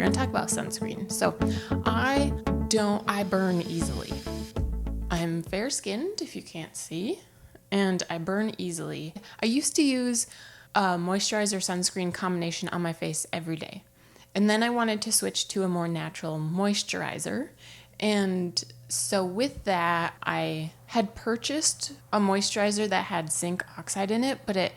going to talk about sunscreen. So I burn easily. I'm fair skinned, if you can't see, and I burn easily. I used to use a moisturizer sunscreen combination on my face every day. And then I wanted to switch to a more natural moisturizer. And so with that, I had purchased a moisturizer that had zinc oxide in it, but it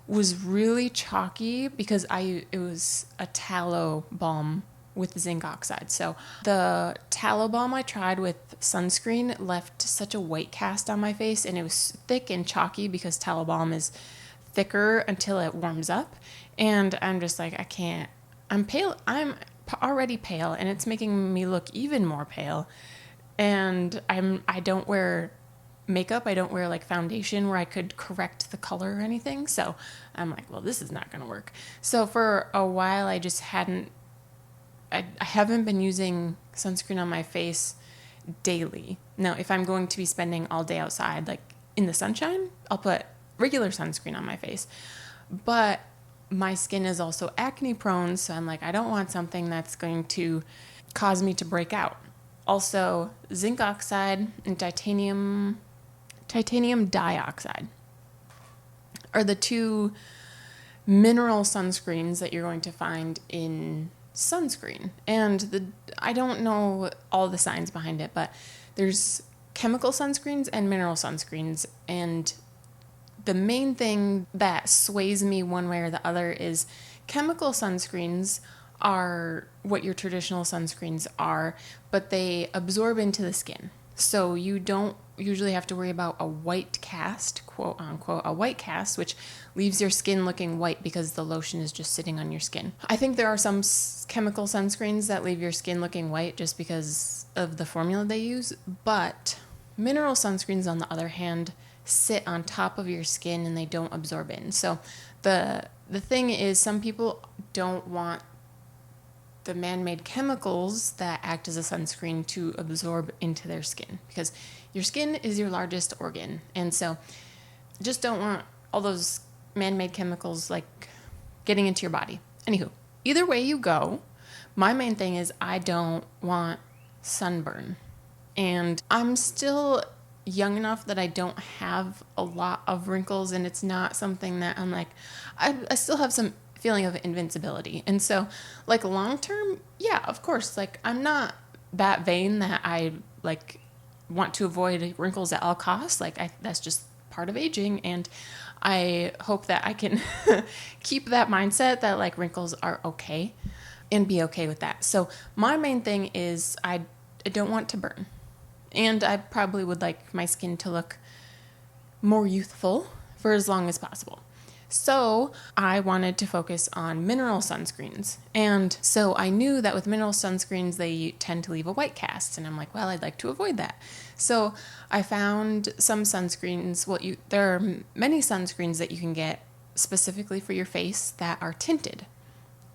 was really chalky because it was a tallow balm with zinc oxide. So the tallow balm I tried with sunscreen left such a white cast on my face, and it was thick and chalky because tallow balm is thicker until it warms up. And I'm just like, I can't. I'm pale. I'm already pale, and it's making me look even more pale. And I don't wear makeup. I don't wear like foundation where I could correct the color or anything. So I'm like, well, this is not going to work. So for a while, I haven't been using sunscreen on my face daily. Now, if I'm going to be spending all day outside, like in the sunshine, I'll put regular sunscreen on my face. But my skin is also acne prone, so I'm like, I don't want something that's going to cause me to break out. Also, zinc oxide and titanium dioxide are the two mineral sunscreens that you're going to find in sunscreen. And I don't know all the science behind it, but there's chemical sunscreens and mineral sunscreens. And the main thing that sways me one way or the other is chemical sunscreens are what your traditional sunscreens are, but they absorb into the skin. So you don't usually have to worry about a white cast, quote unquote, a white cast, which leaves your skin looking white because the lotion is just sitting on your skin. I think there are some chemical sunscreens that leave your skin looking white just because of the formula they use, but mineral sunscreens, on the other hand, sit on top of your skin and they don't absorb in. So the thing is, some people don't want the man-made chemicals that act as a sunscreen to absorb into their skin, because your skin is your largest organ, and so just don't want all those man-made chemicals like getting into your body. Anywho, either way you go, my main thing is I don't want sunburn, and I'm still young enough that I don't have a lot of wrinkles, and it's not something that I'm like, I still have some feeling of invincibility. And so like long term, yeah, of course, like I'm not that vain that I like want to avoid wrinkles at all costs. Like that's just part of aging, and I hope that I can keep that mindset that like wrinkles are okay and be okay with that. So my main thing is I don't want to burn, and I probably would like my skin to look more youthful for as long as possible. So I wanted to focus on mineral sunscreens. And so I knew that with mineral sunscreens, they tend to leave a white cast. And I'm like, well, I'd like to avoid that. So I found some sunscreens. Well, there are many sunscreens that you can get specifically for your face that are tinted.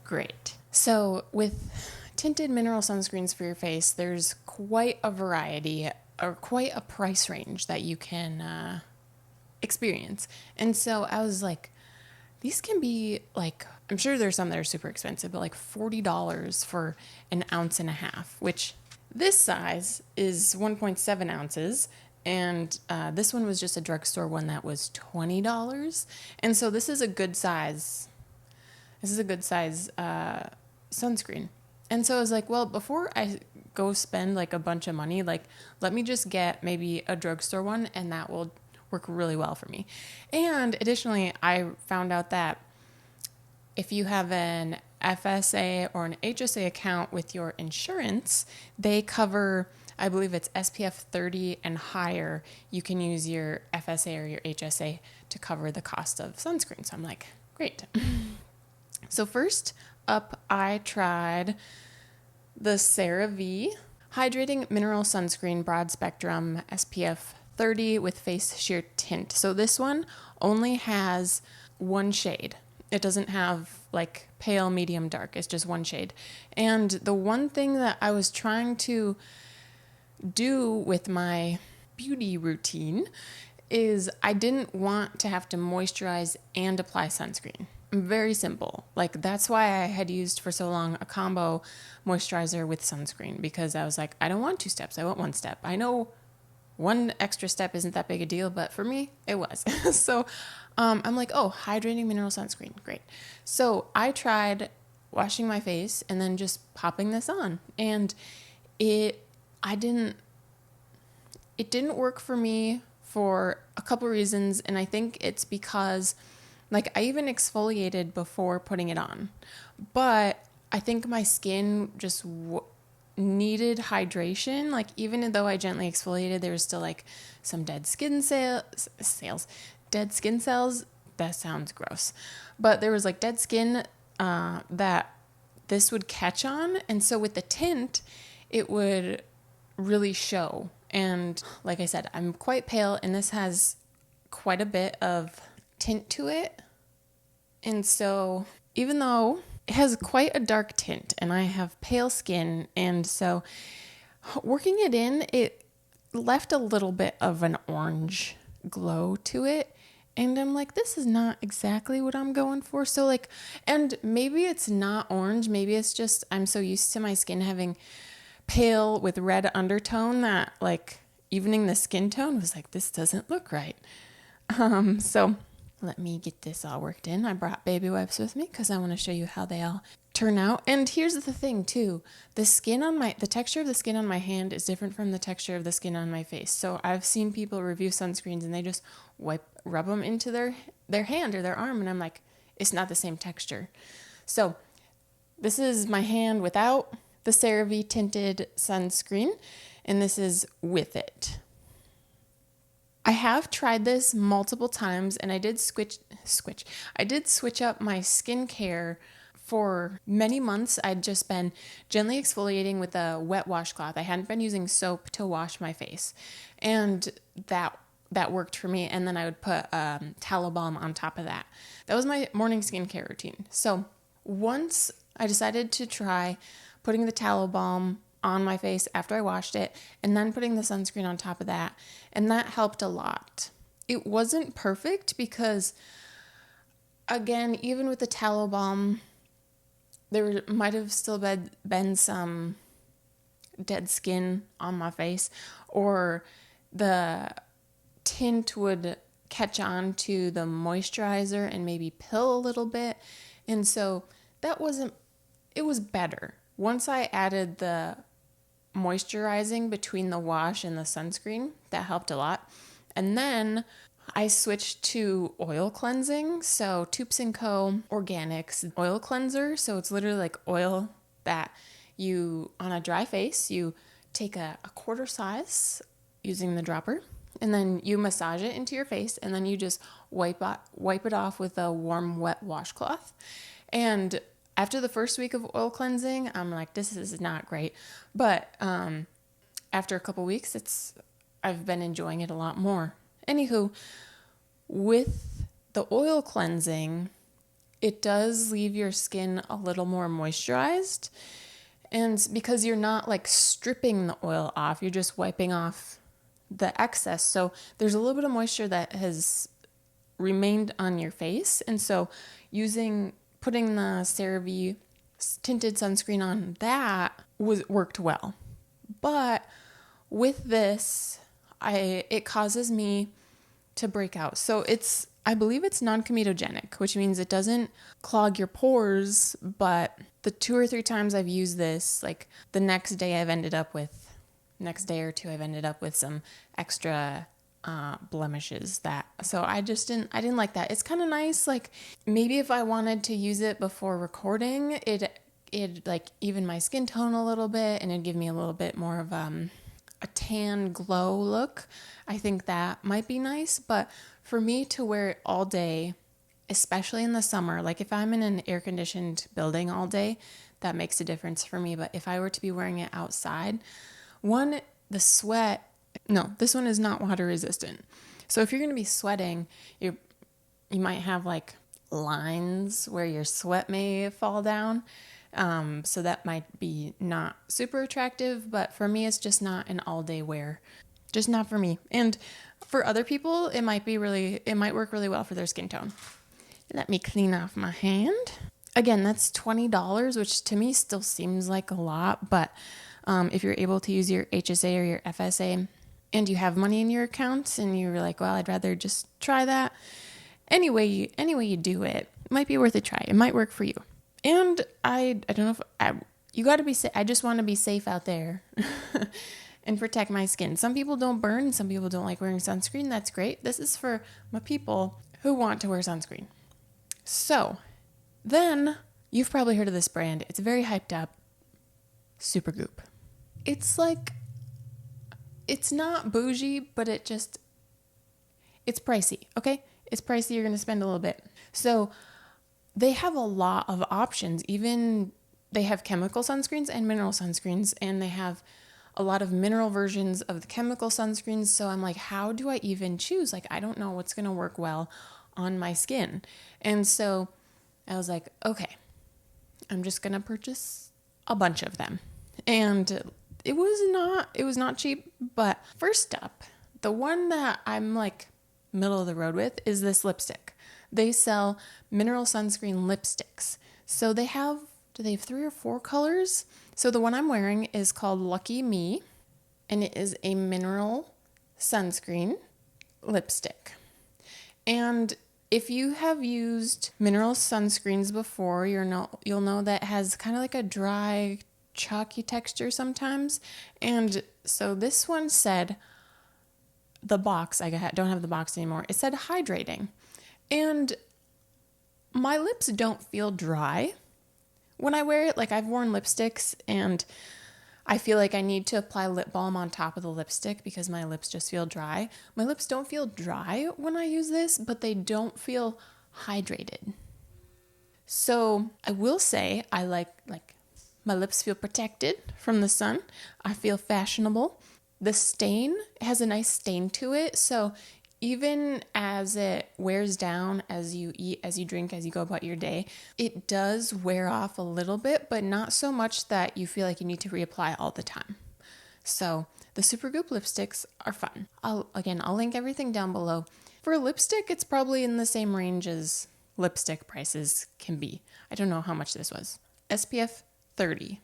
Great. So with tinted mineral sunscreens for your face, there's quite a variety or quite a price range that you can experience. And so I was like, these can be like, I'm sure there's some that are super expensive, but like $40 for an ounce and a half, which this size is 1.7 ounces. And this one was just a drugstore one that was $20. And so this is a good size. This is a good size sunscreen. And so I was like, well, before I go spend like a bunch of money, like let me just get maybe a drugstore one, and that will work really well for me. And additionally, I found out that if you have an FSA or an HSA account with your insurance, they cover, I believe it's SPF 30 and higher. You can use your FSA or your HSA to cover the cost of sunscreen. So I'm like, great. So first up, I tried the CeraVe Hydrating Mineral Sunscreen Broad Spectrum SPF 30 with Face Sheer Tint. So this one only has one shade. It doesn't have like pale, medium, dark. It's just one shade. And the one thing that I was trying to do with my beauty routine is I didn't want to have to moisturize and apply sunscreen. very simple. Like that's why I had used for so long a combo moisturizer with sunscreen, because I was like, I don't want 2 steps. I want 1 step. I know one extra step isn't that big a deal, but for me, it was. So I'm like, oh, hydrating mineral sunscreen. Great. So I tried washing my face and then just popping this on. And it, I didn't, it didn't work for me for a couple reasons. And I think it's because, like, I even exfoliated before putting it on. But I think my skin just needed hydration. Like, even though I gently exfoliated, there was still like some dead skin dead skin cells. That sounds gross. But there was like dead skin that this would catch on. And so with the tint, it would really show. And like I said, I'm quite pale, and this has quite a bit of tint to it. And so even though it has quite a dark tint and I have pale skin, and so working it in, it left a little bit of an orange glow to it. And I'm like, this is not exactly what I'm going for. So like, and maybe it's not orange. Maybe it's just, I'm so used to my skin having pale with red undertone that like evening the skin tone was like, this doesn't look right. So let me get this all worked in. I brought baby wipes with me because I want to show you how they all turn out. And here's the thing too. The texture of the skin on my hand is different from the texture of the skin on my face. So I've seen people review sunscreens and they just rub them into their hand or their arm. And I'm like, it's not the same texture. So this is my hand without the CeraVe tinted sunscreen, and this is with it. I have tried this multiple times, and I did switch up my skincare for many months. I'd just been gently exfoliating with a wet washcloth. I hadn't been using soap to wash my face, and that worked for me. And then I would put tallow balm on top of that. That was my morning skincare routine. So once I decided to try putting the tallow balm on my face after I washed it, and then putting the sunscreen on top of that. And that helped a lot. It wasn't perfect because, again, even with the tallow balm, there might have still been some dead skin on my face, or the tint would catch on to the moisturizer and maybe pill a little bit. And so it was better. Once I added the moisturizing between the wash and the sunscreen, that helped a lot. And then I switched to oil cleansing. So Toups & Co. Organics oil cleanser. So it's literally like oil that you, on a dry face, you take a quarter size using the dropper, and then you massage it into your face, and then you just wipe it off with a warm, wet washcloth. And after the first week of oil cleansing, I'm like, this is not great. But after a couple weeks, I've been enjoying it a lot more. Anywho, with the oil cleansing, it does leave your skin a little more moisturized. And because you're not like stripping the oil off, you're just wiping off the excess. So there's a little bit of moisture that has remained on your face. And so putting the CeraVe tinted sunscreen on that worked well. But with this, it causes me to break out. So I believe it's non-comedogenic, which means it doesn't clog your pores, but the 2 or 3 times I've used this, like the next day or two, I've ended up with some extra blemishes so I didn't like that. It's kind of nice, like maybe if I wanted to use it before recording, it like even my skin tone a little bit, and it'd give me a little bit more of a tan glow look. I think that might be nice, but for me to wear it all day, especially in the summer, like if I'm in an air-conditioned building all day, that makes a difference for me. But if I were to be wearing it outside, this one is not water resistant. So if you're going to be sweating, you might have like lines where your sweat may fall down. So that might be not super attractive, but for me, it's just not an all day wear. Just not for me. And for other people, it might work really well for their skin tone. Let me clean off my hand. Again, that's $20, which to me still seems like a lot, but if you're able to use your HSA or your FSA and you have money in your account and you're like, well, I'd rather just try that. Anyway you do it, might be worth a try. It might work for you. And I don't know if you got to be safe. I just want to be safe out there and protect my skin. Some people don't burn. Some people don't like wearing sunscreen. That's great. This is for my people who want to wear sunscreen. So then you've probably heard of this brand. It's very hyped up. Supergoop. It's like, it's not bougie, but it's pricey. Okay. It's pricey. You're going to spend a little bit. So they have a lot of options. Even they have chemical sunscreens and mineral sunscreens, and they have a lot of mineral versions of the chemical sunscreens. So I'm like, how do I even choose? Like, I don't know what's going to work well on my skin. And so I was like, okay, I'm just going to purchase a bunch of them. And it was not cheap, but first up, the one that I'm like middle of the road with is this lipstick. They sell mineral sunscreen lipsticks. So do they have 3 or 4 colors? So the one I'm wearing is called Lucky Me, and it is a mineral sunscreen lipstick. And if you have used mineral sunscreens before, you'll know that it has kind of like a dry, chalky texture sometimes. And so this one said, the box, I don't have the box anymore, it said hydrating. And my lips don't feel dry when I wear it. Like, I've worn lipsticks and I feel like I need to apply lip balm on top of the lipstick because my lips just feel dry. My lips don't feel dry when I use this, but they don't feel hydrated. So I will say I like my lips feel protected from the sun. I feel fashionable. The stain has a nice stain to it. So even as it wears down, as you eat, as you drink, as you go about your day, it does wear off a little bit, but not so much that you feel like you need to reapply all the time. So the Supergoop lipsticks are fun. I'll link everything down below. For a lipstick, it's probably in the same range as lipstick prices can be. I don't know how much this was. SPF 30.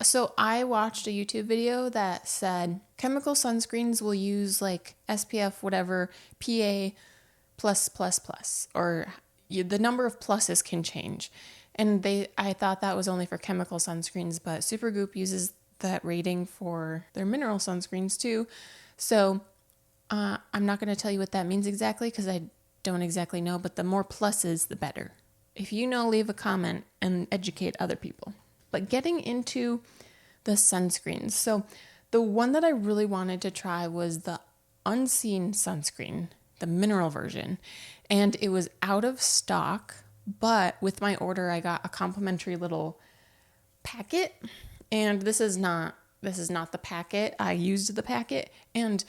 So I watched a YouTube video that said chemical sunscreens will use like SPF whatever, PA+++, or the number of pluses can change. And I thought that was only for chemical sunscreens, but Supergoop uses that rating for their mineral sunscreens too. So I'm not going to tell you what that means exactly because I don't exactly know, but the more pluses, the better. If you know, leave a comment and educate other people. But getting into the sunscreens. So the one that I really wanted to try was the Unseen sunscreen, the mineral version. And it was out of stock, but with my order, I got a complimentary little packet. And this is not the packet. I used the packet, and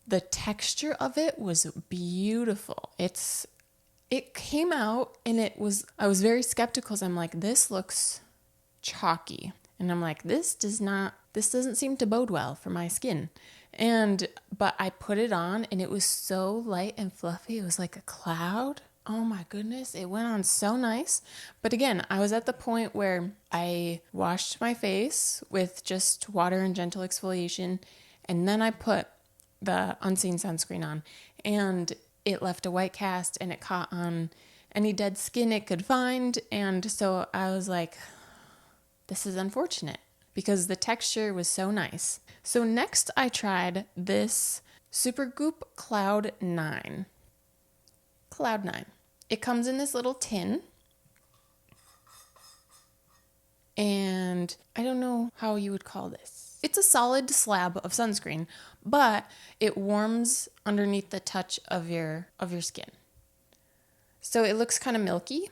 the texture of it was beautiful. It came out, and I was very skeptical. I'm like, this looks chalky. And I'm like, this doesn't seem to bode well for my skin. But I put it on and it was so light and fluffy. It was like a cloud. Oh my goodness. It went on so nice. But again, I was at the point where I washed my face with just water and gentle exfoliation. And then I put the Unseen sunscreen on, and it left a white cast and it caught on any dead skin it could find. And so I was like, this is unfortunate because the texture was so nice. So next I tried this Supergoop Cloud 9. Cloud 9. It comes in this little tin. And I don't know how you would call this. It's a solid slab of sunscreen, but it warms underneath the touch of your skin. So it looks kind of milky.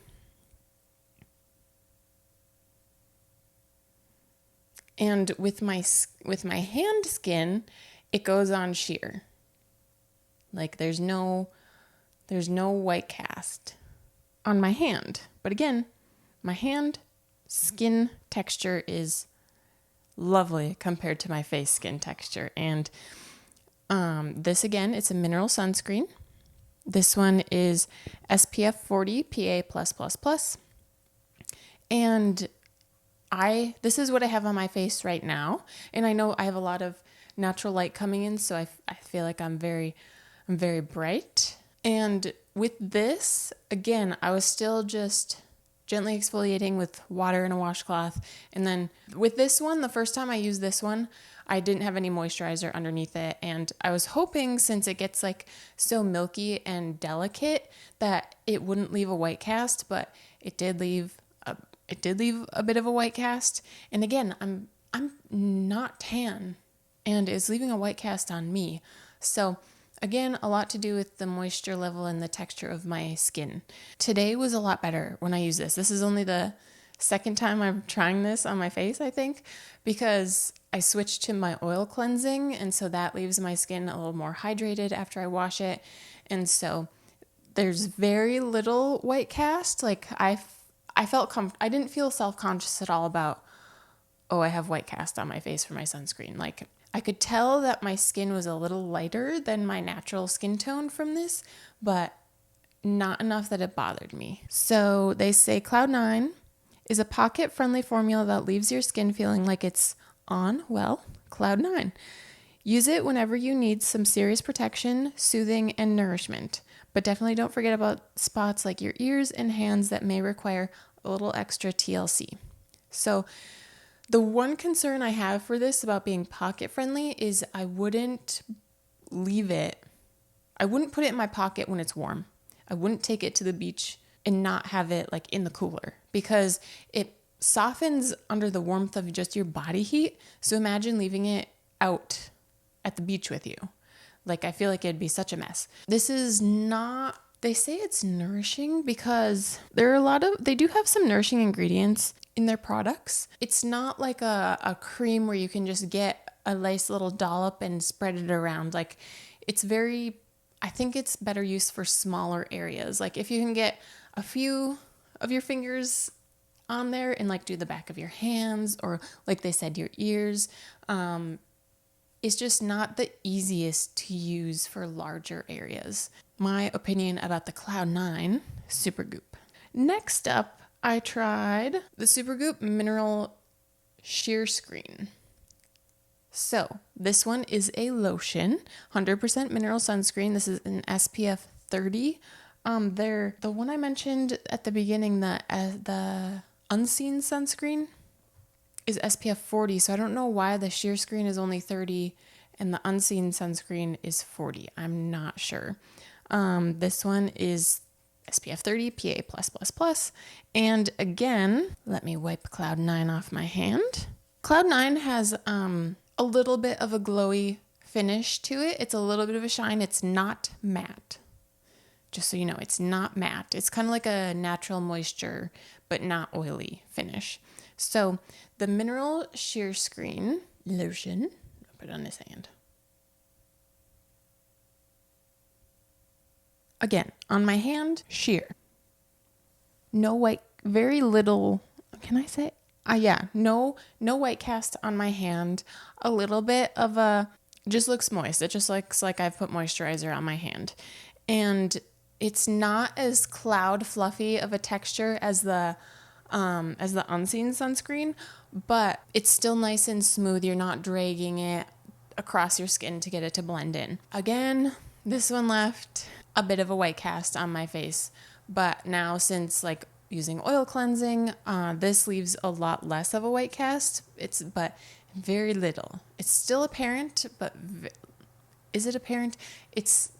And with my hand skin, it goes on sheer. Like there's no white cast on my hand. But again, my hand skin texture is lovely compared to my face skin texture. And this again, it's a mineral sunscreen. This one is SPF 40 PA+++. And this is what I have on my face right now. And I know I have a lot of natural light coming in, so I feel like I'm very bright. And with this, again, I was still just gently exfoliating with water and a washcloth. And then with this one, the first time I used this one, I didn't have any moisturizer underneath it. And I was hoping, since it gets like so milky and delicate, that it wouldn't leave a white cast, but it did leave a bit of a white cast. And again, I'm not tan, and it's leaving a white cast on me. So again, a lot to do with the moisture level and the texture of my skin. Today was a lot better when I used this. This is only the second time I'm trying this on my face, I think, because I switched to my oil cleansing, and so that leaves my skin a little more hydrated after I wash it. And so there's very little white cast. Like I felt I didn't feel self-conscious at all about, oh, I have white cast on my face for my sunscreen. Like I could tell that my skin was a little lighter than my natural skin tone from this, but not enough that it bothered me. So they say Cloud9 is a pocket-friendly formula that leaves your skin feeling like it's on, well, Cloud9. Use it whenever you need some serious protection, soothing, and nourishment. But definitely don't forget about spots like your ears and hands that may require a little extra TLC. So the one concern I have for this about being pocket friendly is I wouldn't put it in my pocket when it's warm. I wouldn't take it to the beach and not have it like in the cooler, because it softens under the warmth of just your body heat. So imagine leaving it out at the beach with you. Like, I feel like it'd be such a mess. This is not, they say it's nourishing because they do have some nourishing ingredients in their products. It's not like a cream where you can just get a nice little dollop and spread it around. Like, I think it's better used for smaller areas. Like if you can get a few of your fingers on there and like do the back of your hands, or like they said, your ears, it's just not the easiest to use for larger areas. My opinion about the Cloud9 Supergoop. Next up, I tried the Supergoop Mineral Sheer Screen. So this one is a lotion, 100% mineral sunscreen. This is an SPF 30. The one I mentioned at the beginning, the unseen sunscreen, is SPF 40. So I don't know why the sheer screen is only 30 and the unseen sunscreen is 40. I'm not sure. This one is SPF 30 PA+++. And again, let me wipe Cloud9 off my hand. Cloud9 has a little bit of a glowy finish to it. It's a little bit of a shine. It's not matte. Just so you know, it's not matte. It's kind of like a natural moisture, but not oily finish. So the Mineral Sheer Screen lotion, I'll put it on this hand. Again, on my hand, sheer. No white, very little, can I say? No white cast on my hand. A little bit of just looks moist. It just looks like I've put moisturizer on my hand. And it's not as cloud fluffy of a texture as the unseen sunscreen, but it's still nice and smooth. You're not dragging it across your skin to get it to blend in. Again, this one left a bit of a white cast on my face, but now since like using oil cleansing, this leaves a lot less of a white cast. But very little. It's still apparent, but is it apparent? It's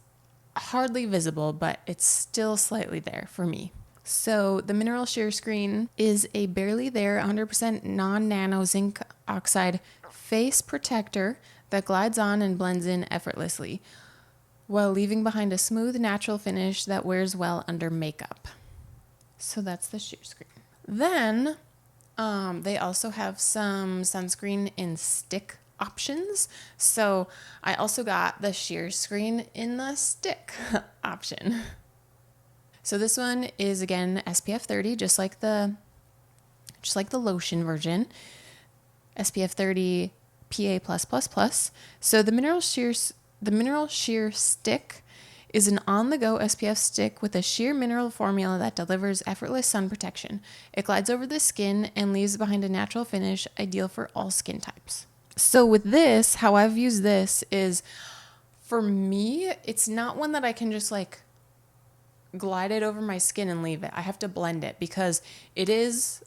hardly visible, but it's still slightly there for me. So the Mineral Sheer Screen is a barely there 100% non-nano zinc oxide face protector that glides on and blends in effortlessly, while leaving behind a smooth, natural finish that wears well under makeup. So that's the Sheer Screen. Then they also have some sunscreen in stick options. So I also got the Sheer Screen in the stick option. So this one is again SPF 30, just like the lotion version. SPF 30 PA+++. So the Mineral Sheer stick is an on-the-go SPF stick with a sheer mineral formula that delivers effortless sun protection. It glides over the skin and leaves behind a natural finish, ideal for all skin types. So with this, how I've used this is, for me, it's not one that I can just like glide it over my skin and leave it. I have to blend it because it is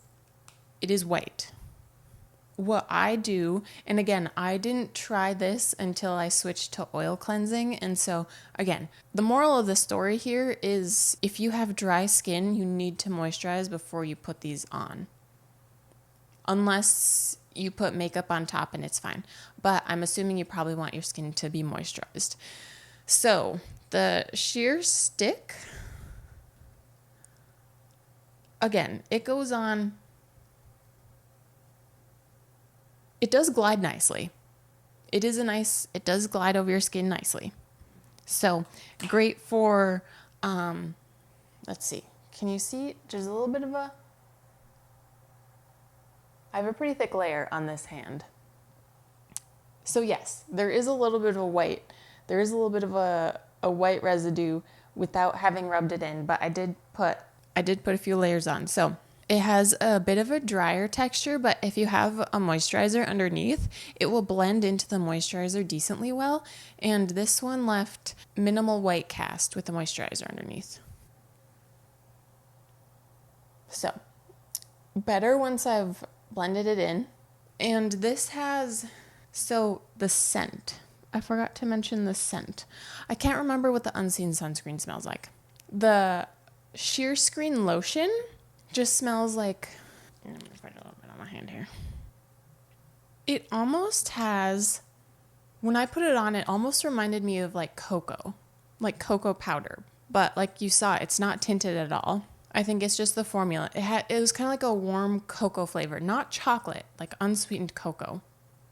white. What I do, and again, I didn't try this until I switched to oil cleansing. And so again, the moral of the story here is if you have dry skin, you need to moisturize before you put these on. Unless you put makeup on top and it's fine. But I'm assuming you probably want your skin to be moisturized. So the sheer stick, again, it goes on. It does glide nicely. It does glide over your skin nicely. So great for, let's see. Can you see? There's a little bit of I have a pretty thick layer on this hand. So yes, there is a little bit of a white residue without having rubbed it in, but I did put a few layers on. So it has a bit of a drier texture, but if you have a moisturizer underneath, it will blend into the moisturizer decently well. And this one left minimal white cast with the moisturizer underneath. So better once I've blended it in. And this has, so the scent. I forgot to mention the scent. I can't remember what the Unseen sunscreen smells like. The Sheer Screen lotion just smells like, I'm going to put a little bit on my hand here. It almost has, when I put it on, it almost reminded me of like cocoa powder. But like you saw, it's not tinted at all. I think it's just the formula. It was kind of like a warm cocoa flavor, not chocolate, like unsweetened cocoa.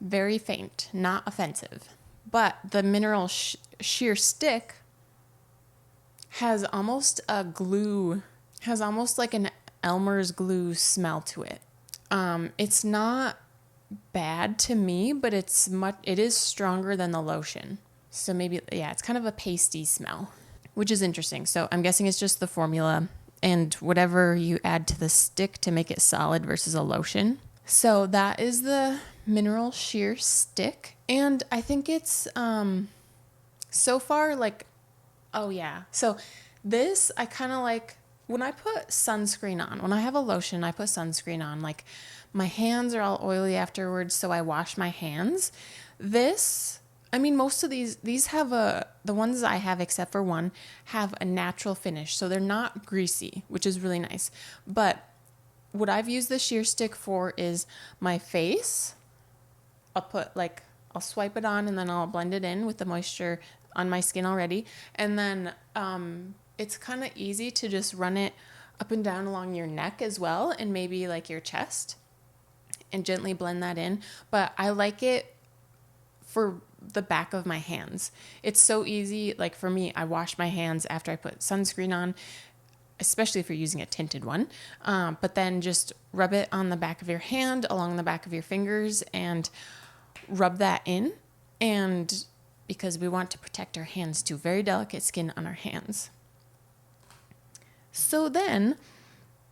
Very faint, not offensive. But the mineral sheer stick has almost like an Elmer's glue smell to it. It's not bad to me, but it is stronger than the lotion. So maybe, yeah, it's kind of a pasty smell, which is interesting. So I'm guessing it's just the formula and whatever you add to the stick to make it solid versus a lotion. So that is the mineral sheer stick. And I think it's, so far like, oh yeah. So this, I kind of like, when I put sunscreen on, when I have a lotion, I put sunscreen on, like my hands are all oily afterwards, so I wash my hands. Most of these have the ones I have, except for one, have a natural finish. So they're not greasy, which is really nice. But what I've used the sheer stick for is my face. I'll swipe it on and then I'll blend it in with the moisture on my skin already. And then, it's kind of easy to just run it up and down along your neck as well, and maybe like your chest, and gently blend that in. But I like it for the back of my hands. It's so easy. Like for me, I wash my hands after I put sunscreen on, especially if you're using a tinted one. But then just rub it on the back of your hand, along the back of your fingers, and rub that in. And because we want to protect our hands too, very delicate skin on our hands. So then,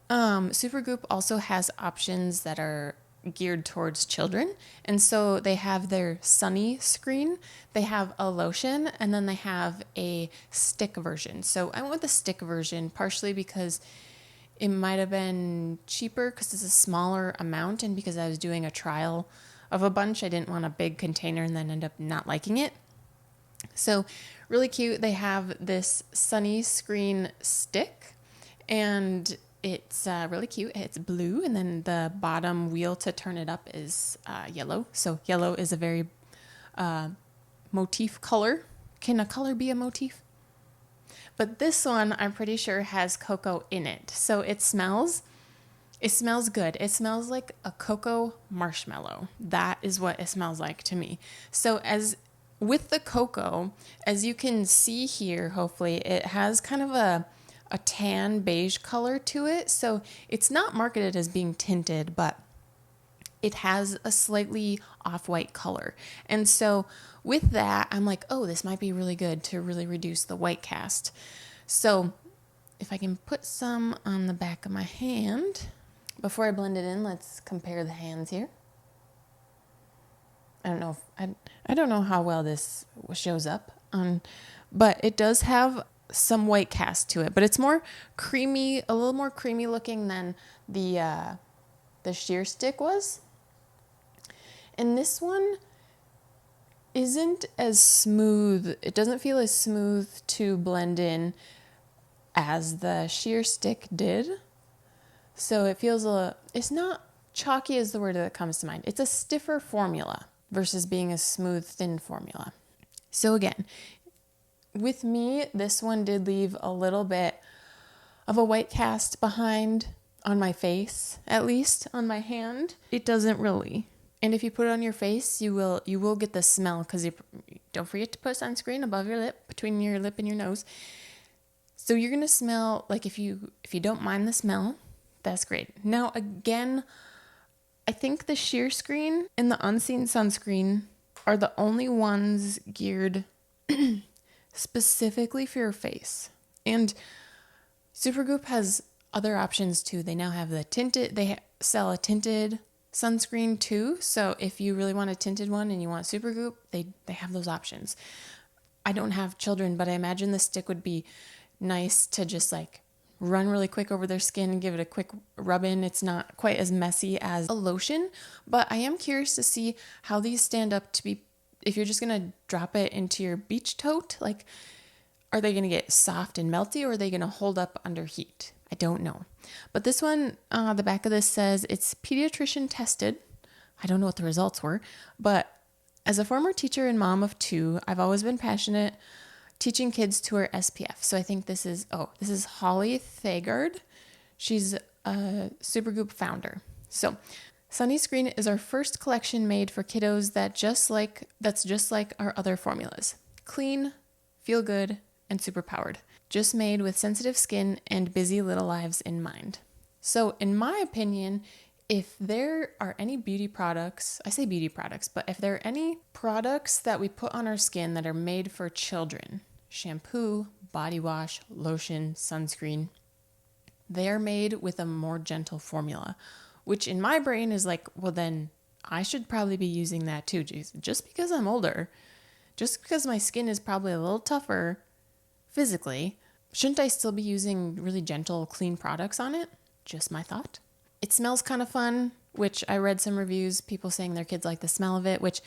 Supergoop also has options that are geared towards children. And so they have their Sunny Screen, they have a lotion, and then they have a stick version. So I went with the stick version partially because it might have been cheaper because it's a smaller amount, and because I was doing a trial of a bunch, I didn't want a big container and then end up not liking it. So really cute. They have this Sunny Screen stick, and it's really cute. It's blue, and then the bottom wheel to turn it up is yellow. So yellow is a very motif color. Can a color be a motif? But this one, I'm pretty sure, has cocoa in it. So it smells good. It smells like a cocoa marshmallow. That is what it smells like to me. So with the cocoa, as you can see here, hopefully, it has kind of a tan beige color to it. So it's not marketed as being tinted, but it has a slightly off-white color. And so with that, I'm like, oh, this might be really good to really reduce the white cast. So if I can put some on the back of my hand, before I blend it in, let's compare the hands here. I don't know how well this shows up on, but it does have some white cast to it, but it's more creamy, a little more creamy looking than the sheer stick was. And this one isn't as smooth. It doesn't feel as smooth to blend in as the sheer stick did. So it feels it's not chalky is the word that comes to mind. It's a stiffer formula versus being a smooth, thin formula. So again, with me, this one did leave a little bit of a white cast behind on my face, at least on my hand. It doesn't really. And if you put it on your face, you will get the smell, because you don't forget to put sunscreen above your lip, between your lip and your nose. So you're gonna smell like, if you don't mind the smell, that's great. Now again, I think the sheer screen and the unseen sunscreen are the only ones geared specifically for your face. And Supergoop has other options too. They now have they sell a tinted sunscreen too. So if you really want a tinted one and you want Supergoop, they have those options. I don't have children, but I imagine the stick would be nice to just like run really quick over their skin and give it a quick rub in. It's not quite as messy as a lotion, but I am curious to see how these stand up to be, if you're just going to drop it into your beach tote, like, are they going to get soft and melty, or are they going to hold up under heat? I don't know. But this one, the back of this says it's pediatrician tested. I don't know what the results were, but as a former teacher and mom of 2, I've always been passionate teaching kids to wear SPF. So I think this is Holly Thagard. She's a Supergoop founder. So Sunscreen is our first collection made for kiddos that's just like our other formulas. Clean, feel good, and super powered. Just made with sensitive skin and busy little lives in mind. So in my opinion, if there are any beauty products, I say beauty products, but if there are any products that we put on our skin that are made for children, shampoo, body wash, lotion, sunscreen, they are made with a more gentle formula, which in my brain is like, well, then I should probably be using that too. Just because I'm older, just because my skin is probably a little tougher physically, shouldn't I still be using really gentle, clean products on it? Just my thought. It smells kind of fun, which I read some reviews, people saying their kids like the smell of it, which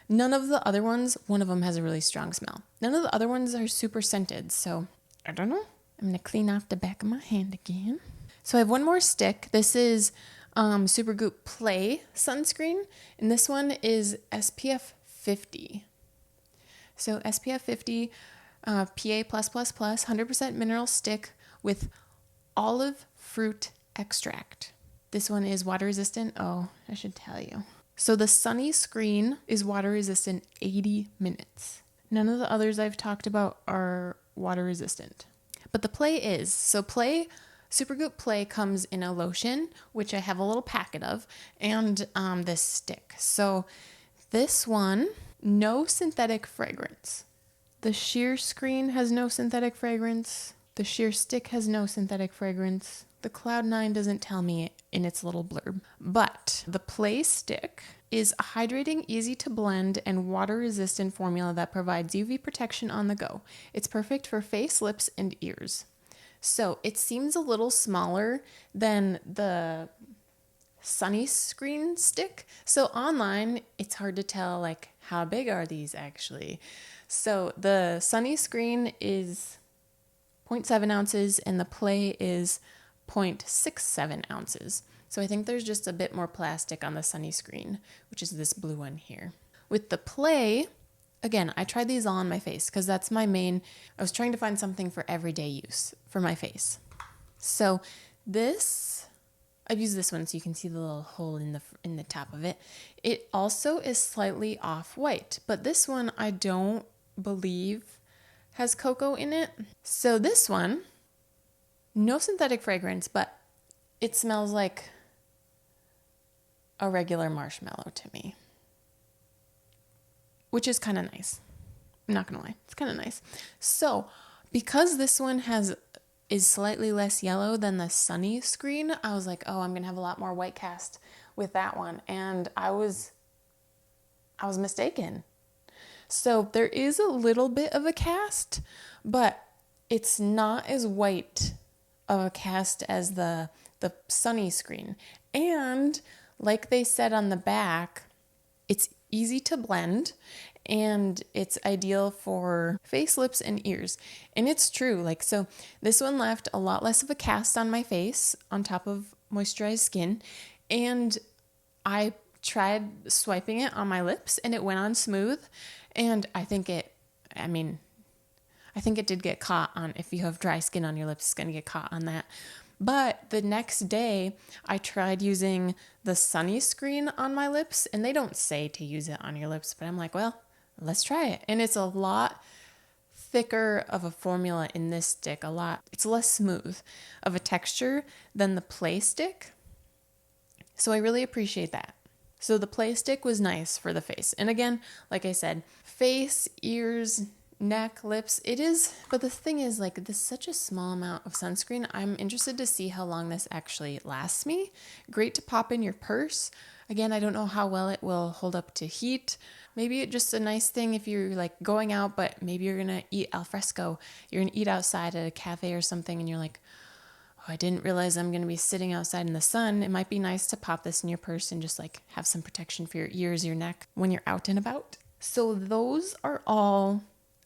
none of the other ones, one of them has a really strong smell. None of the other ones are super scented, so I don't know. I'm going to clean off the back of my hand again. So I have one more stick. This is Supergoop Play sunscreen, and this one is SPF 50. So SPF 50, PA+++, 100% mineral stick with olive fruit extract. This one is water resistant. Oh, I should tell you. So the Sunscreen is water resistant 80 minutes. None of the others I've talked about are water resistant. But the Play is. So Supergoop Play comes in a lotion, which I have a little packet of, and this stick. So this one, no synthetic fragrance. The sheer screen has no synthetic fragrance. The sheer stick has no synthetic fragrance. The Cloud9 doesn't tell me in its little blurb. But the Play Stick is a hydrating, easy to blend, and water-resistant formula that provides UV protection on the go. It's perfect for face, lips, and ears. So it seems a little smaller than the Sunscreen stick. So online, it's hard to tell, like, how big are these actually? So the Sunscreen is 0.7 ounces and the Play is 0.67 ounces. So I think there's just a bit more plastic on the Sunscreen, which is this blue one here. With the Play, again, I tried these all on my face because that's my main, I was trying to find something for everyday use for my face. So this, I've used this one so you can see the little hole in the top of it. It also is slightly off-white, but this one I don't believe has cocoa in it. So this one, no synthetic fragrance, but it smells like a regular marshmallow to me, which is kind of nice. I'm not going to lie. It's kind of nice. So because this one is slightly less yellow than the Sunscreen, I was like, oh, I'm going to have a lot more white cast with that one. And I was mistaken. So there is a little bit of a cast, but it's not as white of a cast as the Sunscreen. And like they said on the back, it's easy to blend and it's ideal for face, lips, and ears. And it's true. Like, so this one left a lot less of a cast on my face on top of moisturized skin. And I tried swiping it on my lips and it went on smooth. And I think it did get caught on, if you have dry skin on your lips, it's going to get caught on that. But the next day, I tried using the Sunscreen on my lips, and they don't say to use it on your lips, but I'm like, well, let's try it. And it's a lot thicker of a formula in this stick, it's less smooth of a texture than the Play Stick. So I really appreciate that. So the Play Stick was nice for the face. And again, like I said, face, ears, neck, lips, it is, but the thing is, like, this is such a small amount of sunscreen. I'm interested to see how long this actually lasts me. Great to pop in your purse. Again, I don't know how well it will hold up to heat. Maybe it's just a nice thing if you're like going out, but maybe you're gonna eat al fresco. You're gonna eat outside at a cafe or something, and you're like, oh, I didn't realize I'm gonna be sitting outside in the sun. It might be nice to pop this in your purse and just like have some protection for your ears, your neck when you're out and about. So those are all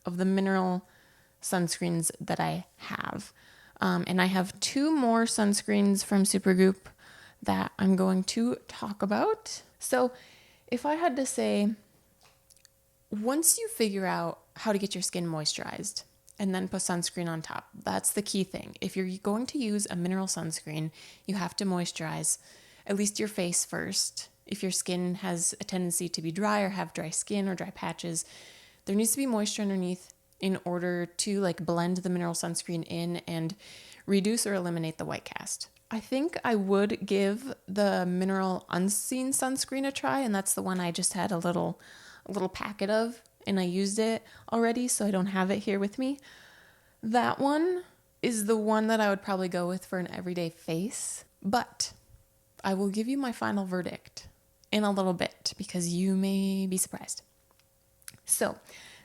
of the mineral sunscreens that I have. And I have 2 more sunscreens from Supergoop that I'm going to talk about. So if I had to say, once you figure out how to get your skin moisturized and then put sunscreen on top, that's the key thing. If you're going to use a mineral sunscreen, you have to moisturize at least your face first. If your skin has a tendency to be dry or have dry skin or dry patches, there needs to be moisture underneath in order to like blend the mineral sunscreen in and reduce or eliminate the white cast. I think I would give the mineral unseen sunscreen a try, and that's the one I just had a little packet of, and I used it already, so I don't have it here with me. That one is the one that I would probably go with for an everyday face, but I will give you my final verdict in a little bit because you may be surprised. So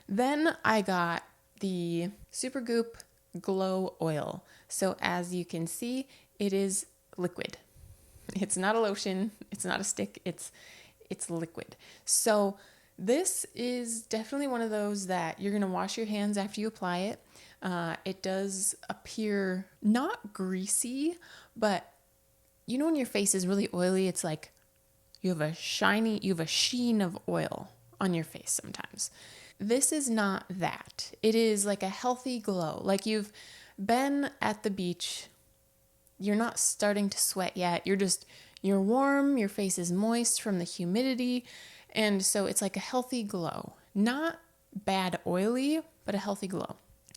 then I got the Supergoop Glow Oil. So as you can see, it is liquid. It's not a lotion. It's not a stick. It's liquid. So this is definitely one of those that you're going to wash your hands after you apply it. It does appear not greasy, but you know when your face is really oily, it's like you have a sheen of oil on your face sometimes. This is not that. It is like a healthy glow. Like you've been at the beach, you're not starting to sweat yet. You're warm, your face is moist from the humidity. And so it's like a healthy glow. Not bad oily, but a healthy glow.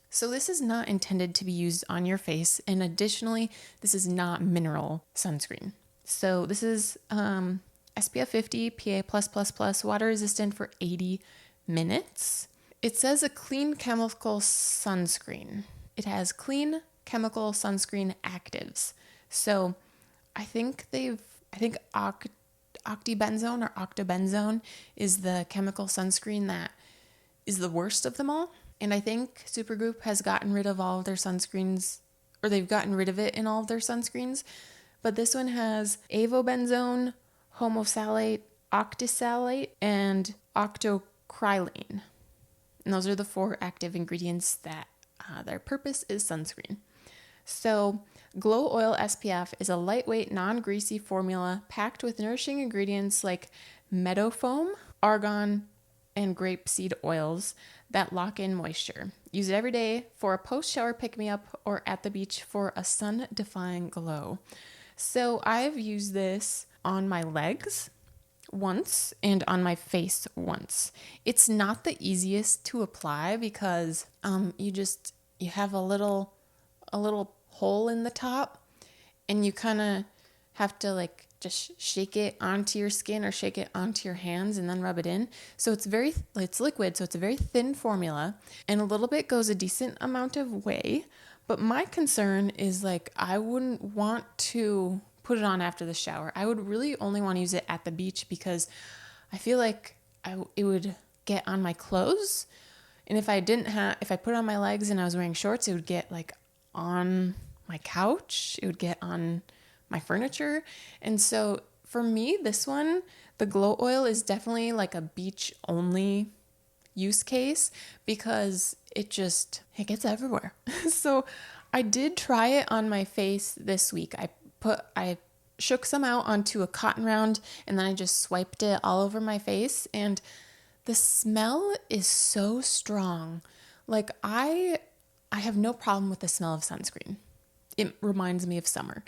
So this is not intended to be used on your face. And additionally, this is not mineral sunscreen. So this is SPF 50, PA+++, water resistant for 80 minutes. It says a clean chemical sunscreen. It has clean chemical sunscreen actives. So I think octibenzone or octobenzone is the chemical sunscreen that is the worst of them all. And I think Supergoop has gotten rid of all of their sunscreens, or they've gotten rid of it in all of their sunscreens. But this one has avobenzone, homosalate, octisalate, and octocrylene. And those are the 4 active ingredients that their purpose is sunscreen. So Glow Oil SPF is a lightweight, non-greasy formula packed with nourishing ingredients like meadow foam, argan, and grapeseed oils that lock in moisture. Use it every day for a post-shower pick-me-up or at the beach for a sun-defying glow. So I've used this on my legs once and on my face once. It's not the easiest to apply because you have a little hole in the top and you kind of have to like just shake it onto your skin or shake it onto your hands and then rub it in. So it's liquid, so it's a very thin formula, and a little bit goes a decent amount of way. But my concern is like I wouldn't want to put it on after the shower. I would really only want to use it at the beach because I feel like it would get on my clothes. And if I put it on my legs and I was wearing shorts, it would get like on my couch. It would get on my furniture. And so for me, this one, the glow oil is definitely like a beach only use case because it gets everywhere. So I did try it on my face this week. I shook some out onto a cotton round and then I just swiped it all over my face, and the smell is so strong. Like I have no problem with the smell of sunscreen. It reminds me of summer.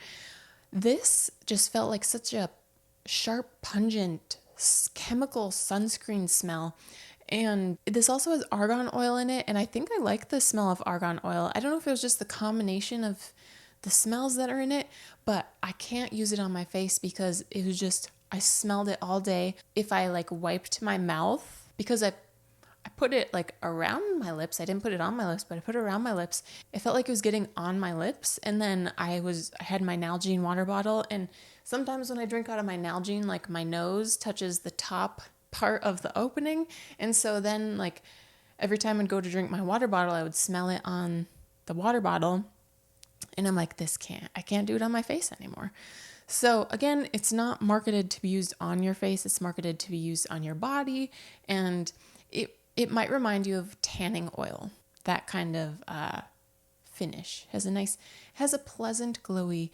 This just felt like such a sharp, pungent, chemical sunscreen smell. And this also has argan oil in it, and I think I like the smell of argan oil. I don't know if it was just the combination of the smells that are in it, but I can't use it on my face because it was just, I smelled it all day. If I like wiped my mouth, because I put it like around my lips. I didn't put it on my lips, but I put it around my lips. It felt like it was getting on my lips. And then I had my Nalgene water bottle. And sometimes when I drink out of my Nalgene, like my nose touches the top part of the opening. And so then like every time I'd go to drink my water bottle, I would smell it on the water bottle. And I'm like, I can't do it on my face anymore. So again, it's not marketed to be used on your face. It's marketed to be used on your body. And it might remind you of tanning oil. That kind of finish has a pleasant, glowy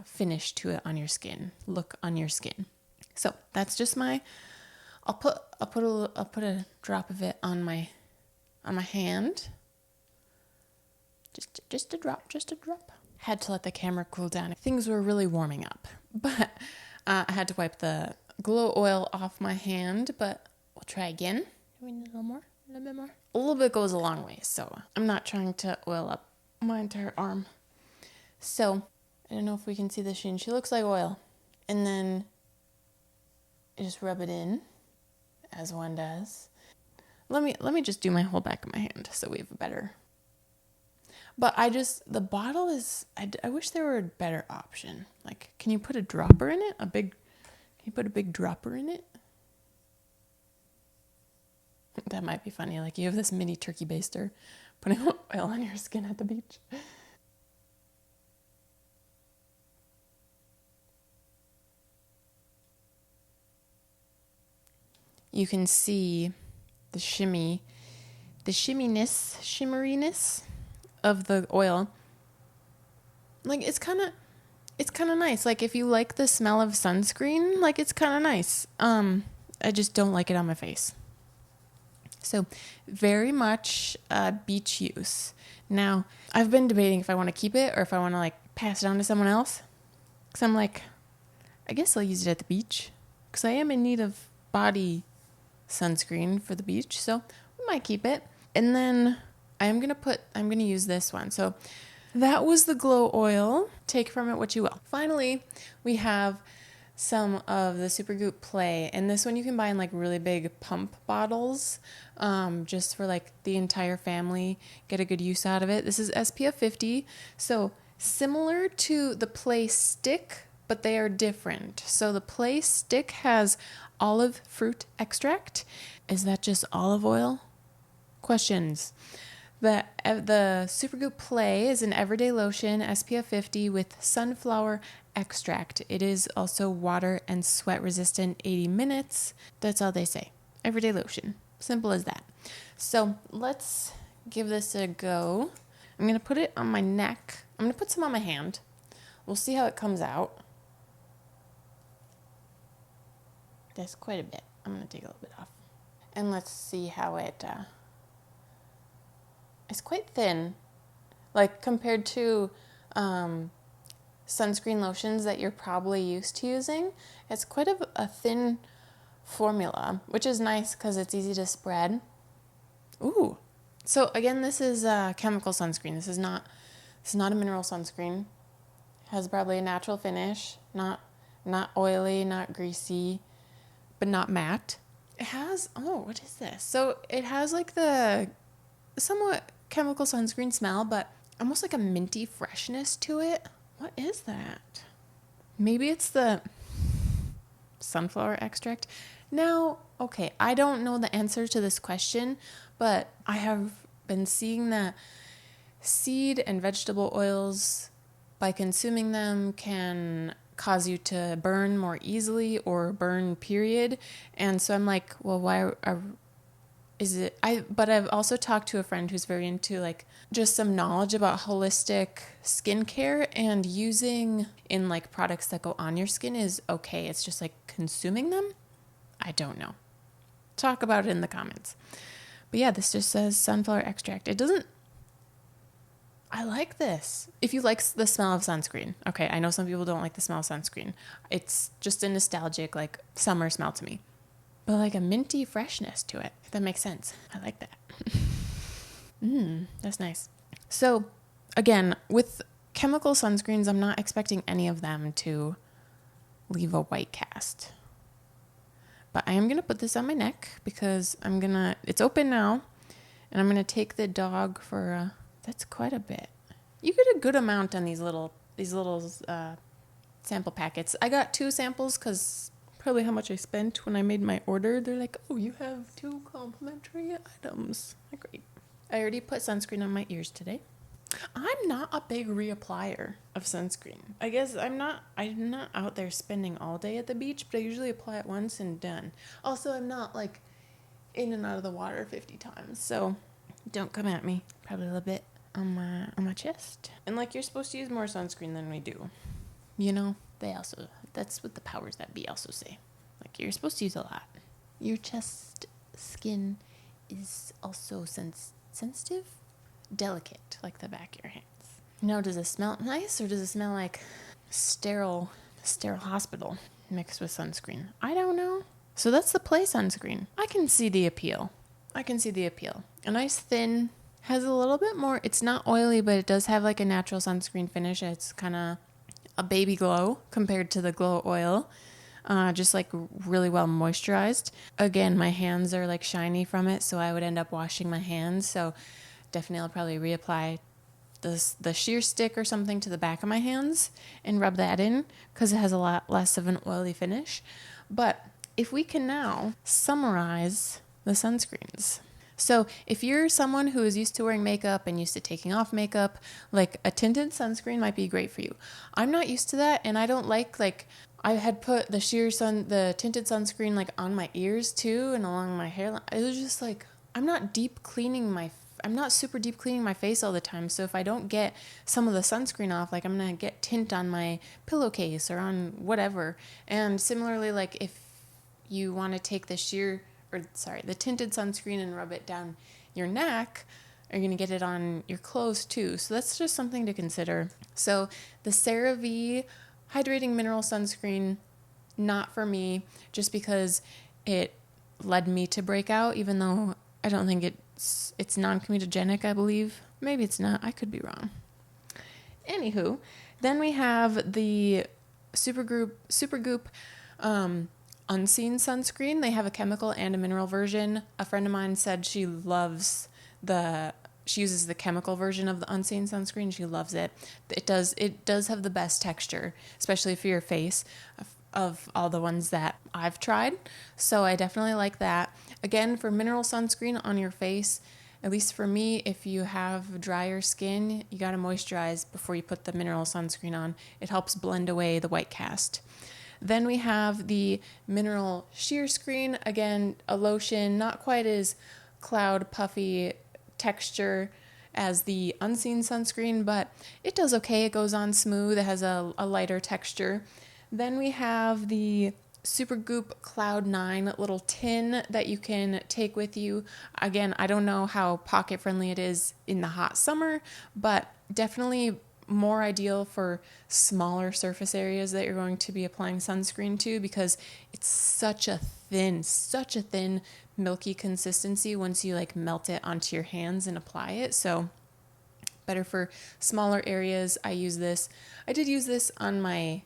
finish to it on your skin, look on your skin. So that's just I'll put a drop of it on my hand. Just a drop. Had to let the camera cool down. Things were really warming up, but I had to wipe the glow oil off my hand, but we'll try again. Do we need a little bit more? A little bit goes a long way, so I'm not trying to oil up my entire arm. So I don't know if we can see the sheen. She looks like oil. And then I just rub it in as one does. Let me just do my whole back of my hand so we have a better. But the bottle is, I wish there were a better option. Like, can you put a dropper in it? Can you put a big dropper in it? That might be funny. Like, you have this mini turkey baster putting oil on your skin at the beach. You can see the shimmeriness of the oil. Like, it's kind of nice. Like, if you like the smell of sunscreen, like, it's kind of nice. I just don't like it on my face. So very much beach use. Now, I've been debating if I want to keep it or if I want to like pass it on to someone else. Because I'm like, I guess I'll use it at the beach. Because I am in need of body sunscreen for the beach. So we might keep it. And then I'm going to use this one. So that was the glow oil. Take from it what you will. Finally, we have some of the Supergoop Play, and this one you can buy in like really big pump bottles, just for like the entire family, get a good use out of it. This is SPF 50, so similar to the Play Stick, but they are different. So the Play Stick has olive fruit extract. Is that just olive oil? Questions. The Supergoop Play is an everyday lotion, SPF 50 with sunflower extract. It is also water and sweat resistant, 80 minutes. That's all they say. Everyday lotion. Simple as that. So let's give this a go. I'm going to put it on my neck. I'm going to put some on my hand. We'll see how it comes out. That's quite a bit. I'm going to take a little bit off. And let's see how it... It's quite thin, like compared to sunscreen lotions that you're probably used to using. It's quite a thin formula, which is nice because it's easy to spread. Ooh. So again, this is chemical sunscreen. This is not a mineral sunscreen. Has probably a natural finish, not oily, not greasy, but not matte. It has, oh, what is this? So it has like the somewhat chemical sunscreen smell, but almost like a minty freshness to it. What is that? Maybe it's the sunflower extract. Now, okay, I don't know the answer to this question, but I have been seeing that seed and vegetable oils, by consuming them, can cause you to burn more easily or burn, period. And so I'm like, well, why is it? But I've also talked to a friend who's very into like just some knowledge about holistic skincare, and using in like products that go on your skin is okay. It's just like consuming them. I don't know. Talk about it in the comments. But yeah, this just says sunflower extract. It doesn't. I like this. If you like the smell of sunscreen. Okay, I know some people don't like the smell of sunscreen. It's just a nostalgic, like, summer smell to me. But like a minty freshness to it, if that makes sense. I like that. That's nice. So, again, with chemical sunscreens, I'm not expecting any of them to leave a white cast. But I am going to put this on my neck because it's open now, and I'm going to take the dog for that's quite a bit. You get a good amount on these little sample packets. I got 2 samples because probably how much I spent when I made my order. They're like, oh, you have 2 complimentary items. Great. I already put sunscreen on my ears today. I'm not a big reapplier of sunscreen. I guess I'm not out there spending all day at the beach, but I usually apply it once and done. Also, I'm not like in and out of the water 50 times, so don't come at me. Probably a little bit on my chest. And like, you're supposed to use more sunscreen than we do. You know, that's what the powers that be also say. Like, you're supposed to use a lot. Your chest skin is also sensitive, delicate, like the back of your hands. Now, does it smell nice, or does it smell like sterile hospital mixed with sunscreen? I don't know. So that's the Play sunscreen. I can see the appeal. A nice thin, has a little bit more, it's not oily, but it does have like a natural sunscreen finish. It's kind of a baby glow compared to the glow oil. Just like really well moisturized. Again, my hands are like shiny from it, so I would end up washing my hands. So definitely I'll probably reapply the sheer stick or something to the back of my hands and rub that in, because it has a lot less of an oily finish. But if we can now summarize the sunscreens. So if you're someone who is used to wearing makeup and used to taking off makeup, like a tinted sunscreen might be great for you. I'm not used to that, and I don't like I had put the tinted sunscreen like on my ears too and along my hairline. It was just like, I'm not super deep cleaning my face all the time. So if I don't get some of the sunscreen off, like, I'm going to get tint on my pillowcase or on whatever. And similarly, like, if you want to take the tinted sunscreen and rub it down your neck, are you going to get it on your clothes too? So that's just something to consider. So the CeraVe Hydrating Mineral Sunscreen, not for me, just because it led me to break out, even though I don't think it's non-comedogenic, I believe. Maybe it's not. I could be wrong. Anywho, then we have the Supergoop Unseen Sunscreen. They have a chemical and a mineral version. A friend of mine said she uses the chemical version of the Unseen Sunscreen. She loves it. It does have the best texture, especially for your face, of all the ones that I've tried. So I definitely like that. Again, for mineral sunscreen on your face, at least for me, if you have drier skin, you got to moisturize before you put the mineral sunscreen on. It helps blend away the white cast. Then we have the mineral sheer screen. Again, a lotion, not quite as cloud puffy texture as the Unseen Sunscreen, but it does okay. It goes on smooth. It has a lighter texture. Then we have the Supergoop Cloud 9 little tin that you can take with you. Again, I don't know how pocket friendly it is in the hot summer, but definitely more ideal for smaller surface areas that you're going to be applying sunscreen to, because it's such a thin milky consistency once you like melt it onto your hands and apply it. So better for smaller areas. I did use this on my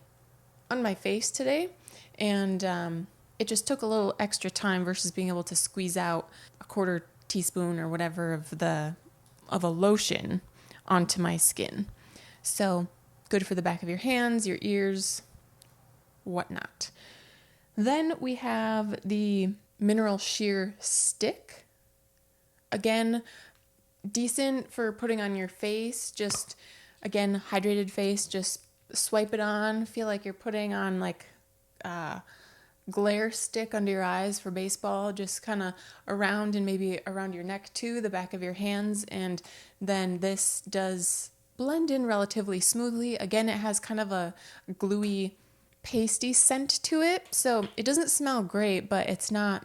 face today, and it just took a little extra time versus being able to squeeze out a quarter teaspoon or whatever of a lotion onto my skin. So good for the back of your hands, your ears, whatnot. Then we have the Mineral Sheer Stick. Again, decent for putting on your face. Just, again, hydrated face, just swipe it on. Feel like you're putting on like glare stick under your eyes for baseball, just kind of around and maybe around your neck too, the back of your hands. And then this does blend in relatively smoothly. Again, it has kind of a gluey, pasty scent to it. So it doesn't smell great, but it's not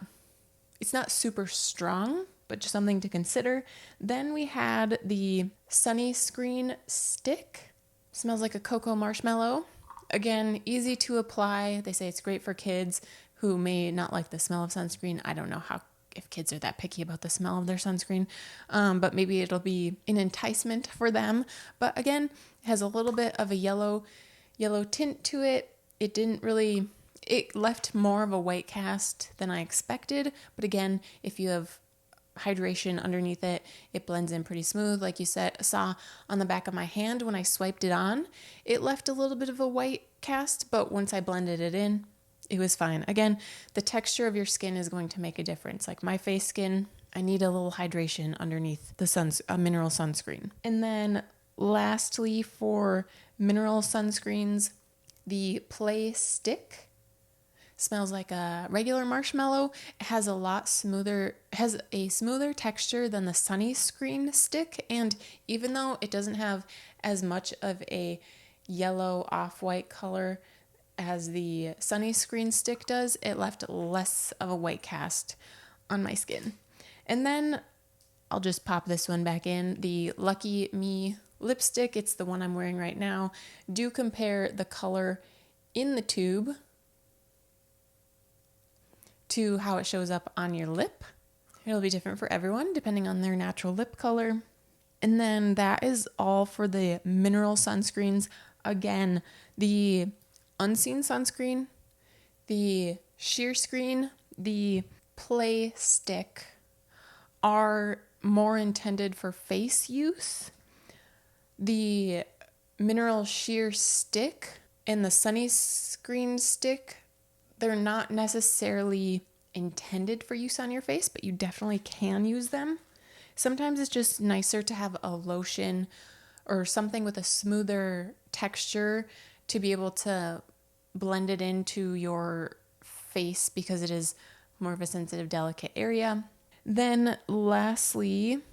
super strong, but just something to consider. Then we had the Sunscreen stick. Smells like a cocoa marshmallow. Again, easy to apply. They say it's great for kids who may not like the smell of sunscreen. I don't know if kids are that picky about the smell of their sunscreen, but maybe it'll be an enticement for them. But again, it has a little bit of a yellow tint to it. It left more of a white cast than I expected. But again, if you have hydration underneath it, it blends in pretty smooth. Like you saw on the back of my hand when I swiped it on, it left a little bit of a white cast, but once I blended it in, it was fine. Again, the texture of your skin is going to make a difference. Like my face skin, I need a little hydration underneath the mineral sunscreen. And then lastly, for mineral sunscreens, the Play Stick. Smells like a regular marshmallow. It has a smoother texture than the Sunscreen stick. And even though it doesn't have as much of a yellow off-white color as the Sunscreen stick does, it left less of a white cast on my skin. And then I'll just pop this one back in. The Lucky Me lipstick, it's the one I'm wearing right now. Do compare the color in the tube to how it shows up on your lip. It'll be different for everyone depending on their natural lip color. And then that is all for the mineral sunscreens. Again, the Unseen sunscreen, the Sheer Screen, the Play Stick are more intended for face use. The Mineral Sheer Stick and the Sunscreen stick, they're not necessarily intended for use on your face, but you definitely can use them. Sometimes it's just nicer to have a lotion or something with a smoother texture to be able to blend it into your face because it is more of a sensitive, delicate area. Then second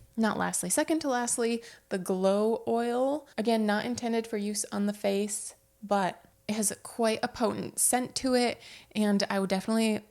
to lastly, the Glow Oil. Again, not intended for use on the face, but it has quite a potent scent to it, and I would only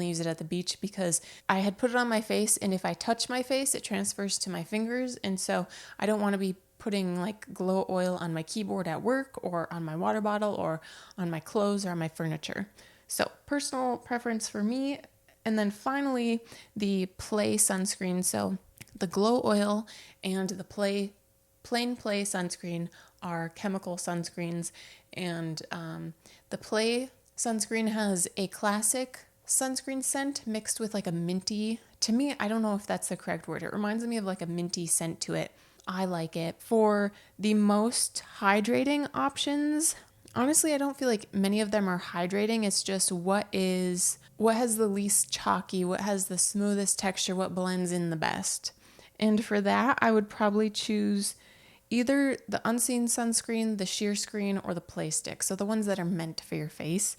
use it at the beach because I had put it on my face, and if I touch my face, it transfers to my fingers, and so I don't want to be putting like Glow Oil on my keyboard at work or on my water bottle or on my clothes or on my furniture. So personal preference for me. And then finally, the Play sunscreen. So the Glow Oil and the Plain Play sunscreen are chemical sunscreens, and the Play sunscreen has a classic sunscreen scent mixed with like a minty. To me, I don't know if that's the correct word. It reminds me of like a minty scent to it. I like it. For the most hydrating options, honestly, I don't feel like many of them are hydrating. It's just what has the least chalky, what has the smoothest texture, what blends in the best. And for that, I would probably choose either the Unseen sunscreen, the Sheer Screen, or the Play Stick. So the ones that are meant for your face.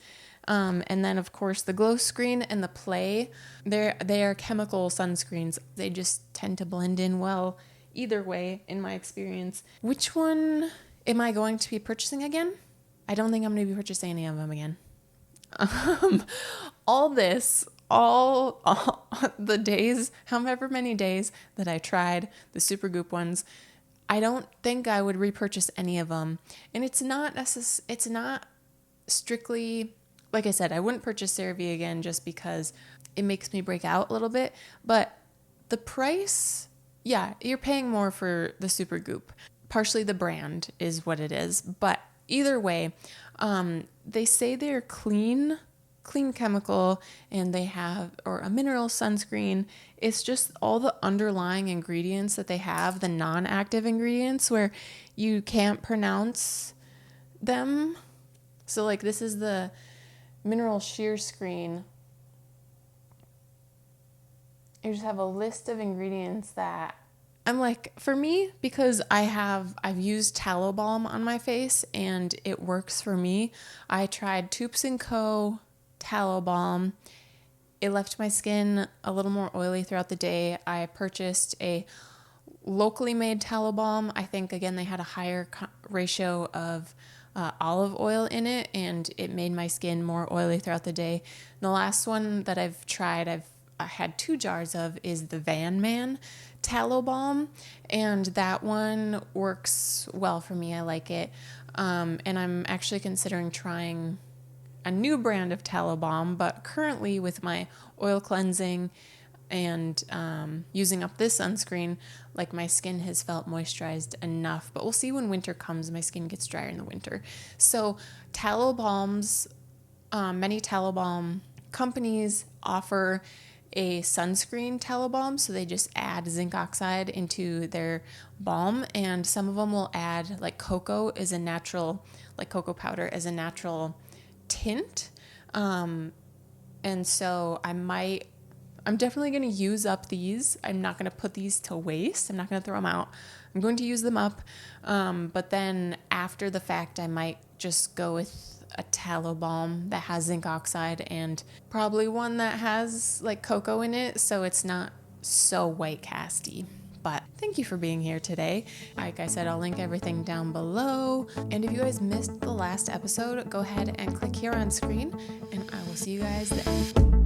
And then, of course, the Glow Screen and the Play, they are chemical sunscreens. They just tend to blend in well either way, in my experience. Which one am I going to be purchasing again? I don't think I'm going to be purchasing any of them again. All the days, however many days that I tried the Supergoop ones, I don't think I would repurchase any of them. And it's not strictly, like I said, I wouldn't purchase CeraVe again just because it makes me break out a little bit. But the price Yeah, you're paying more for the Supergoop. Partially the brand is what it is, but either way, they say they're clean chemical, and they have, or a mineral sunscreen. It's just all the underlying ingredients that they have, the non-active ingredients where you can't pronounce them. So like this is the mineral sheer screen. You just have a list of ingredients that I'm like, for me, because I've used tallow balm on my face and it works for me. I tried Toups & Co. tallow balm. It left my skin a little more oily throughout the day. I purchased a locally made tallow balm. I think, again, they had a higher ratio of olive oil in it, and it made my skin more oily throughout the day. And the last one that I've tried, I had 2 jars of, is the Van Man tallow balm, and that one works well for me. I like it. And I'm actually considering trying a new brand of tallow balm, but currently with my oil cleansing and using up this sunscreen, like my skin has felt moisturized enough. But we'll see when winter comes. My skin gets drier in the winter. So tallow balms, many tallow balm companies offer a sunscreen tallow balm, so they just add zinc oxide into their balm, and some of them will add like cocoa is a natural, like cocoa powder as a natural tint. And so I'm definitely going to use up these. I'm not going to put these to waste. I'm not going to throw them out. I'm going to use them up. But then after the fact, I might just go with a tallow balm that has zinc oxide, and probably one that has like cocoa in it, so it's not so white casty. But thank you for being here today. Like I said, I'll link everything down below. And if you guys missed the last episode, go ahead and click here on screen, and I will see you guys then.